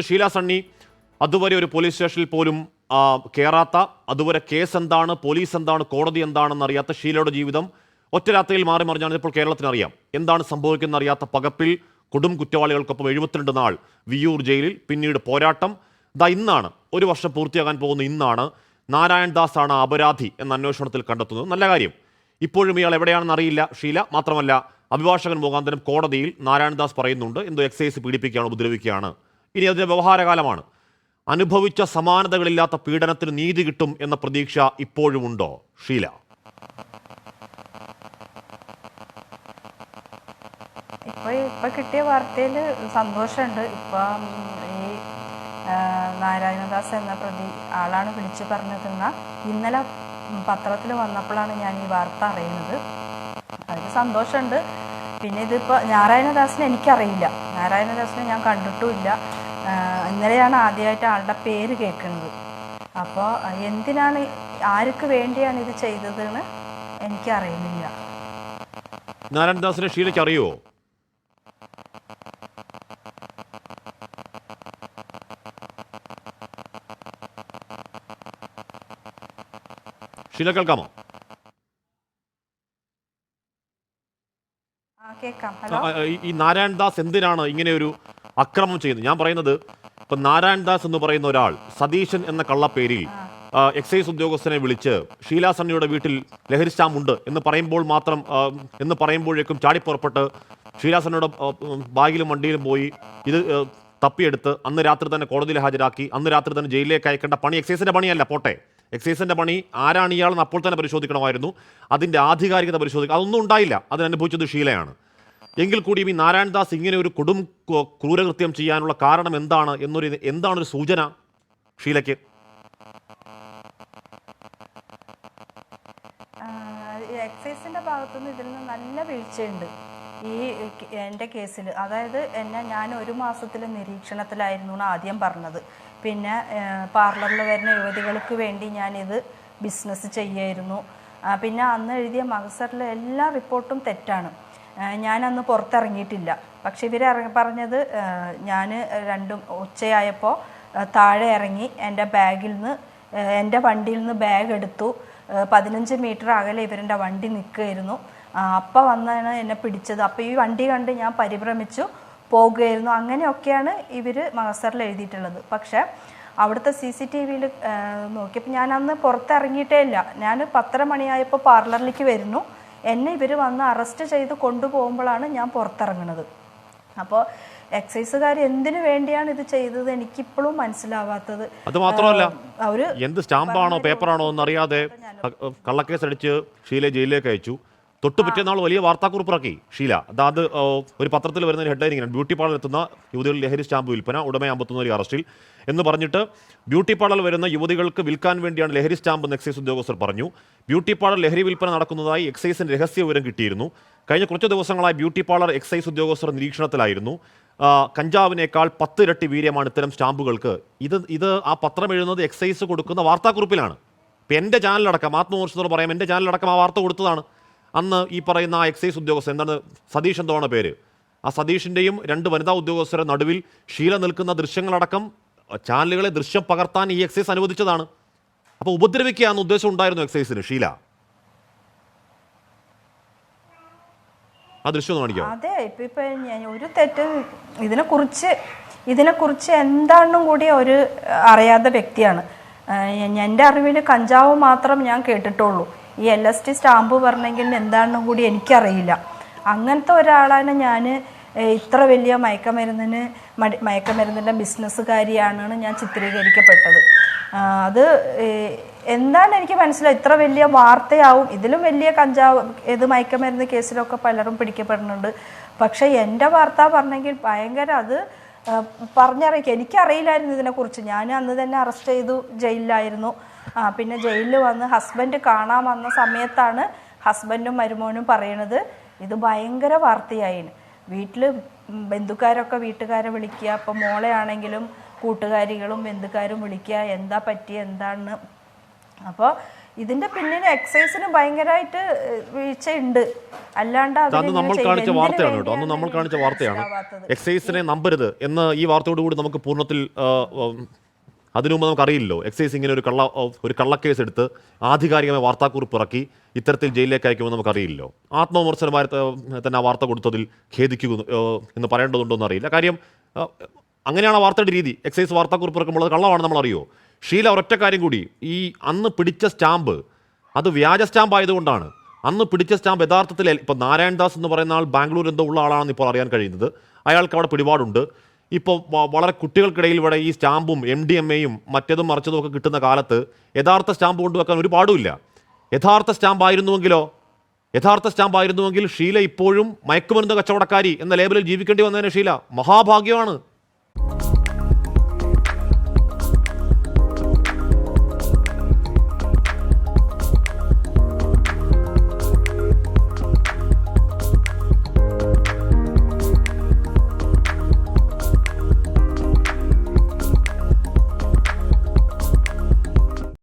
ഷീല സണ്ണി അതുവരെ ഒരു പോലീസ് സ്റ്റേഷനിൽ പോലും കയറാത്ത, അതുവരെ കേസ് എന്താണ്, പോലീസ് എന്താണ്, കോടതി എന്താണെന്ന് അറിയാത്ത ഷീലയുടെ ജീവിതം ഒറ്റ രാത്രിയിൽ മാറി മറിഞ്ഞാണ് ഇപ്പോൾ കേരളത്തിന് അറിയാം. എന്താണ് സംഭവിക്കുന്നത് അറിയാത്ത പകപ്പിൽ കൊടും കുറ്റവാളികൾക്കൊപ്പം 72 നാൾ വിയ്യൂർ ജയിലിൽ, പിന്നീട് പോരാട്ടം. ഇന്നാണ് 1 വർഷം പൂർത്തിയാകാൻ പോകുന്ന ഇന്നാണ് നാരായൺ ദാസ് ആണ് അപരാധി എന്ന അന്വേഷണത്തിൽ കണ്ടെത്തുന്നത്. നല്ല കാര്യം. ഇപ്പോഴും ഇയാൾ എവിടെയാണെന്ന് അറിയില്ല ഷീല. മാത്രമല്ല, അഭിഭാഷകൻ മുഖാന്തരം കോടതിയിൽ നാരായൺ ദാസ് പറയുന്നുണ്ട് എന്തോ എക്സൈസ് പീഡിപ്പിക്കുകയാണ്, ഉപദ്രവിക്കുകയാണ്. ഇനി അതിന്റെ വ്യവഹാരകാലമാണ്. അനുഭവിച്ച സമാനതകളില്ലാത്ത പീഡനത്തിന് നീതി കിട്ടും എന്ന പ്രതീക്ഷ ഇപ്പോഴുമുണ്ടോ ഷീല? ഇപ്പൊ കിട്ടിയ വാർത്തയിൽ സന്തോഷമുണ്ട്. ഇപ്പം ഈ നാരായണദാസ് എന്ന പ്രതി ആളാണ് വിളിച്ചു പറഞ്ഞതെന്ന ഇന്നലെ പത്രത്തിൽ വന്നപ്പോഴാണ് ഞാൻ ഈ വാർത്ത അറിയുന്നത്. അതിൽ സന്തോഷമുണ്ട്. പിന്നെ ഇതിപ്പോൾ നാരായണദാസിനെ എനിക്കറിയില്ല, നാരായണദാസിനെ ഞാൻ കണ്ടിട്ടുമില്ല. ഇന്നലെയാണ് ആദ്യമായിട്ട് ആളുടെ പേര് കേൾക്കുന്നത്. അപ്പോൾ എന്തിനാണ്, ആർക്ക് വേണ്ടിയാണ് ഇത് ചെയ്തതെന്ന് എനിക്കറിയുന്നില്ല. നാരായണദാസിനെ ഷീലയ്ക്ക് അറിയുമോ? ഷീല കേൾക്കാമോ? ഈ നാരായൺ ദാസ് എന്തിനാണ് ഇങ്ങനെ ഒരു അക്രമം ചെയ്യുന്നത്? ഞാൻ പറയുന്നത്, ഇപ്പൊ നാരായൺ ദാസ് എന്ന് പറയുന്ന ഒരാൾ സതീശൻ എന്ന കള്ളപ്പേരിൽ എക്സൈസ് ഉദ്യോഗസ്ഥനെ വിളിച്ച് ഷീല സണ്ണിയുടെ വീട്ടിൽ ലഹരി സ്റ്റാമ്പ് ഉണ്ട് എന്ന് പറയുമ്പോഴേക്കും ചാടിപ്പുറപ്പെട്ട് ഷീല സണ്ണിയുടെ ബാഗിലും വണ്ടിയിലും പോയി ഇത് തപ്പിയെടുത്ത് അന്ന് രാത്രി തന്നെ കോടതിയിൽ ഹാജരാക്കി അന്ന് രാത്രി തന്നെ ജയിലിലേക്ക് അയക്കേണ്ട പണി എക്സൈസിന്റെ പണിയല്ല. പോട്ടെ, എക്സൈസിന്റെ പണി ആരാണ് ഇയാളെന്ന് അപ്പോൾ തന്നെ പരിശോധിക്കണമായിരുന്നു. അതിന്റെ ആധികാരികത പരിശോധിക്കുക, അതൊന്നും ഉണ്ടായില്ല. അതിനനുഭവിച്ചത് ഷീലയാണ്. എങ്കിൽ കൂടിയും ഈ നാരായൺ ദാസ് ഇങ്ങനെ ഒരു കൊടും ക്രൂരകൃത്യം ചെയ്യാനുള്ള കാരണം എന്താണൊരു സൂചന ഷീലയ്ക്ക്? എക്സൈസിന്റെ ഭാഗത്തുനിന്ന് ഇതിൽ നിന്ന് നല്ല വീഴ്ചയുണ്ട് ഈ എൻ്റെ കേസിൽ. അതായത് ഞാൻ 1 മാസത്തിൽ നിരീക്ഷണത്തിലായിരുന്നു ആദ്യം പറഞ്ഞത്. പിന്നെ പാർലറിൽ വരുന്ന യുവതികൾക്ക് വേണ്ടി ഞാനിത് ബിസിനസ് ചെയ്യായിരുന്നു. പിന്നെ അന്ന് എഴുതിയ മഗസറിലെ എല്ലാ റിപ്പോർട്ടും തെറ്റാണ്. ഞാനന്ന് പുറത്തിറങ്ങിയിട്ടില്ല. പക്ഷെ ഇവർ പറഞ്ഞത് ഞാൻ ഉച്ചയായപ്പോൾ താഴെ ഇറങ്ങി എൻ്റെ വണ്ടിയിൽ നിന്ന് ബാഗ് എടുത്തു. 15 മീറ്റർ അകലെ ഇവരുടെ വണ്ടി നിൽക്കുകയായിരുന്നു. അപ്പം വന്നാണ് എന്നെ പിടിച്ചത്. അപ്പോൾ ഈ വണ്ടി കണ്ട് ഞാൻ പരിഭ്രമിച്ചു പോകുകയായിരുന്നു. അങ്ങനെയൊക്കെയാണ് ഇവർ മഗസറിൽ എഴുതിയിട്ടുള്ളത്. പക്ഷേ അവിടുത്തെ CCTV നോക്കിയപ്പോൾ ഞാൻ അന്ന് പുറത്തിറങ്ങിയിട്ടേ ഇല്ല. ഞാൻ 10:30 മണിയായപ്പോൾ പാർലറിലേക്ക് വരുന്നു. എന്നെ ഇവർ വന്ന് അറസ്റ്റ് ചെയ്ത് കൊണ്ടുപോകുമ്പോഴാണ് ഞാൻ പുറത്തിറങ്ങുന്നത്. അപ്പോൾ എക്സൈസുകാർ എന്തിനു വേണ്ടിയാണ് ഇത് ചെയ്തത് എനിക്കിപ്പോഴും മനസ്സിലാവാത്തത്. അത് മാത്രമല്ല, എന്ത് സ്റ്റാമ്പാണോ പേപ്പറാണോ എന്നറിയാതെ കള്ളക്കേസ് അടിച്ച് ഷീലയെ ജയിലിലേക്ക് അയച്ചു. തൊട്ടു പിറ്റേന്നാൾ വലിയ വാർത്താക്കുറിപ്പിറക്കി ഷീല. അതായത് ഒരു പത്രത്തിൽ വരുന്ന ഹെഡ്ലൈൻ, ബ്യൂട്ടി പാർലർ എത്തുന്ന യുവതികൾ ലഹരി സ്റ്റാമ്പ് വിൽപ്പന, ഉടമ 51 അറസ്റ്റിൽ എന്ന് പറഞ്ഞിട്ട് ബ്യൂട്ടി പാർലർ വരുന്ന യുവതികൾക്ക് വിൽക്കാൻ വേണ്ടിയാണ് ലഹരി സ്റ്റാമ്പ് എന്ന് എക്സൈസ് ഉദ്യോഗസ്ഥർ പറഞ്ഞു. ബ്യൂട്ടി പാർലർ ലഹരി വിൽപ്പന നടക്കുന്നതായി എക്സൈസിന് രഹസ്യ വിവരം കിട്ടിയിരുന്നു. കഴിഞ്ഞ കുറച്ച് ദിവസങ്ങളായി ബ്യൂട്ടി പാർലർ എക്സൈസ് ഉദ്യോഗസ്ഥർ നിരീക്ഷണത്തിലായിരുന്നു. കഞ്ചാവിനേക്കാൾ 10 ഇരട്ടി വീര്യമാണ് ഇത്തരം സ്റ്റാമ്പുകൾക്ക്. ഇത് ആ പത്രം എഴുതുന്നത് എക്സൈസ് കൊടുക്കുന്ന വാർത്താക്കുറിപ്പിലാണ്. ഇപ്പം എൻ്റെ ചാനലടക്കം, ആത്മവിമർശനത്തോട് പറയാം, എൻ്റെ ചാനലടക്കം ആ വാർത്ത കൊടുത്തതാണ്. അന്ന് ഈ പറയുന്ന ആ എക്സൈസ് ഉദ്യോഗസ്ഥർ, എന്താണ് സതീഷ് എന്തോണ പേര്, ആ സതീഷിൻ്റെയും 2 വനിതാ ഉദ്യോഗസ്ഥരുടെ നടുവിൽ ഷീല നിൽക്കുന്ന ദൃശ്യങ്ങളടക്കം ചാനലുകളെ ദൃശ്യം പകർത്താൻ ഈ എക്സൈസ് അനുവദിച്ചതാണ്. അപ്പോൾ ഉപദ്രവിക്കുക എന്ന ഉദ്ദേശം ഉണ്ടായിരുന്നു എക്സൈസിന് ഷീല. ആ ദൃശ്യം ഒന്ന് കാണിക്കാം. അതെ, ഇപ്പൊ ഒരു തെറ്റ് ഇതിനെക്കുറിച്ച് എന്താണെന്നും കൂടി ഒരു അറിയാത്ത വ്യക്തിയാണ്. എൻ്റെ അറിവിൽ കഞ്ചാവ് മാത്രം ഞാൻ കേട്ടിട്ടുള്ളൂ. ഈ LSD സ്റ്റാമ്പ് പറഞ്ഞെങ്കിൽ എന്താണെന്നും കൂടി എനിക്കറിയില്ല. അങ്ങനത്തെ ഒരാളാണ് ഞാൻ. ഇത്ര വലിയ മയക്കമരുന്നിൻ്റെ ബിസിനസ്സുകാരിയാണെന്ന് ഞാൻ ചിത്രീകരിക്കപ്പെട്ടത്. അത് എന്താണ് എനിക്ക് മനസ്സിലായി. ഇത്ര വലിയ വാർത്തയാവും, ഇതിലും വലിയ മയക്കമരുന്ന് കേസിലൊക്കെ പലരും പിടിക്കപ്പെടുന്നുണ്ട്. പക്ഷെ എൻ്റെ വാർത്ത പറഞ്ഞെങ്കിൽ ഭയങ്കര, അത് പറഞ്ഞറിയിക്കുക. എനിക്കറിയില്ലായിരുന്നു ഇതിനെക്കുറിച്ച്. ഞാൻ അന്ന് തന്നെ അറസ്റ്റ് ചെയ്തു, ജയിലിലായിരുന്നു. പിന്നെ ജയിലിൽ വന്ന് ഹസ്ബൻഡ് കാണാൻ വന്ന സമയത്താണ് ഹസ്ബൻഡും മരുമോനും പറയണത് ഇത് ഭയങ്കര വാർത്തയായിന്. വീട്ടിൽ വീട്ടുകാരെ വിളിക്കുക. അപ്പം മോളെ ആണെങ്കിലും കൂട്ടുകാരികളും ബന്ധുക്കാരും വിളിക്കുക, എന്താ പറ്റിയ എന്താണെന്ന്. അപ്പോൾ ഇതിന്റെ പിന്നിൽ എക്സൈസിന് ഭയങ്കരമായിട്ട് വീഴ്ചയുണ്ട്. അല്ലാണ്ട് അന്ന് നമ്മൾ കാണിച്ച വാർത്തയാണ് കേട്ടോ, അന്ന് നമ്മൾ കാണിച്ച വാർത്തയാണ്. എക്സൈസിനെ നമ്പരുത് എന്ന് ഈ വാർത്തയോടുകൂടി നമുക്ക് പൂർണ്ണത്തിൽ അതിനു മുമ്പ് നമുക്കറിയില്ലല്ലോ എക്സൈസ് ഇങ്ങനെ ഒരു കള്ളക്കേസ് എടുത്ത് ആധികാരികമായ വാർത്താക്കുറിപ്പ് ഇറക്കി ഇത്തരത്തിൽ ജയിലിലേക്ക് അയക്കുമെന്ന് നമുക്കറിയില്ലല്ലോ. ആത്മവിമർശനമായി തന്നെ ആ വാർത്ത കൊടുത്തതിൽ ഖേദിക്കുന്നു എന്ന് പറയേണ്ടതുണ്ടോ എന്നറിയില്ല. കാര്യം അങ്ങനെയാണ് ആ വാർത്തയുടെ രീതി. എക്സൈസ് വാർത്താക്കുറിപ്പ് ഇറക്കുമ്പോൾ അത് കള്ളമാണ് നമ്മൾ അറിയോ. ഷീല ഒരൊറ്റ കാര്യം കൂടി, ഈ അന്ന് പിടിച്ച സ്റ്റാമ്പ് അത് വ്യാജ സ്റ്റാമ്പ് ആയതുകൊണ്ടാണ്. അന്ന് പിടിച്ച സ്റ്റാമ്പ് യഥാർത്ഥത്തിൽ ഇപ്പോൾ നാരായൺദാസ് എന്ന് പറയുന്ന ആൾ ബാംഗ്ലൂർ എന്തോ ഉള്ള ആളാണെന്ന് ഇപ്പോൾ അറിയാൻ കഴിയുന്നത്. അയാൾക്ക് അവിടെ പിടിപാടുണ്ട്. ഇപ്പോൾ വളരെ കുട്ടികൾക്കിടയിൽ ഇവിടെ ഈ സ്റ്റാമ്പും MDMA-യും മറ്റേതും മറിച്ചതും ഒക്കെ കിട്ടുന്ന കാലത്ത് യഥാർത്ഥ സ്റ്റാമ്പ് കൊണ്ടുവെക്കാൻ ഒരു പാടുമില്ല. യഥാർത്ഥ സ്റ്റാമ്പ് ആയിരുന്നുവെങ്കിൽ ഷീല ഇപ്പോഴും മയക്കുമരുന്ന് കച്ചവടക്കാരി എന്ന ലേബലിൽ ജീവിക്കേണ്ടി വന്നതിന് ഷീല മഹാഭാഗ്യമാണ്.